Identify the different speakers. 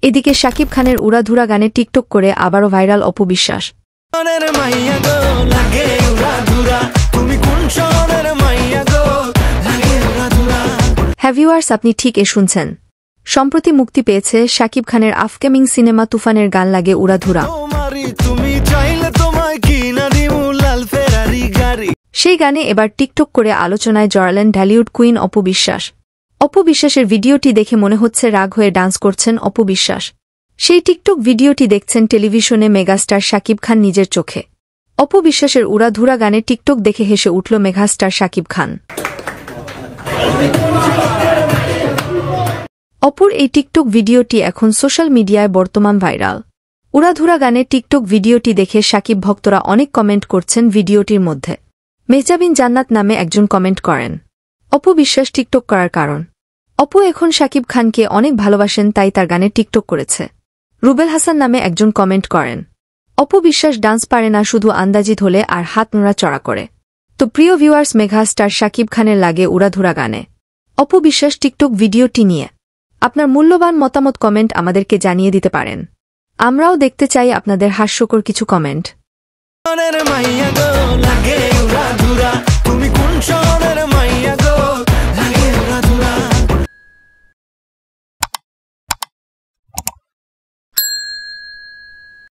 Speaker 1: এদিকে শাকিব খানের উড়াধুরা গানে টিকটক করে আবারও ভাইরাল অপু বিশ্বাস। হ্যাঁ ভিউয়ার্স, আপনি ঠিক শুনছেন। সম্প্রতি মুক্তি পেয়েছে শাকিব খানের আপকামিং সিনেমা তুফানের গান লাগে উড়াধুরা। সেই গানে এবার টিকটক করে আলোচনায় জড়ালেন ঢালিউড কুইন অপু বিশ্বাস। অপু বিশ্বাসের ভিডিওটি দেখে মনে হচ্ছে রাগ হয়ে ডান্স করছেন অপু বিশ্বাস। সেই টিকটক ভিডিওটি দেখছেন টেলিভিশনে মেগাস্টার শাকিব খান নিজের চোখে। অপু বিশ্বাসের উড়াধুরা গানে টিকটক দেখে হেসে উঠল মেগাস্টার শাকিব খান। অপুর এই টিকটক ভিডিওটি এখন সোশ্যাল মিডিয়ায় বর্তমান ভাইরাল। উড়াধুরা গানে টিকটক ভিডিওটি দেখে শাকিব ভক্তরা অনেক কমেন্ট করছেন ভিডিওটির মধ্যে। মেহজাবিন জান্নাত নামে একজন কমেন্ট করেন, অপু বিশ্বাস টিকটক করার কারণ। অপু এখন শাকিব খানকে অনেক ভালোবাসেন, তাই তার গানে টিকটক করেছে। রুবেল হাসান নামে একজন কমেন্ট করেন, অপু বিশ্বাস ডান্স পারে না, শুধু আন্দাজিত হলে আর হাত নড়াচড়া করে। তো প্রিয় ভিউয়ার্স, মেগাস্টার শাকিব খানের লাগে উড়াধুরা গানে অপু বিশ্বাস টিকটক ভিডিওটি নিয়ে আপনার মূল্যবান মতামত কমেন্ট আমাদেরকে জানিয়ে দিতে পারেন। আমরাও দেখতে চাই আপনাদের হাস্যকর কিছু কমেন্ট।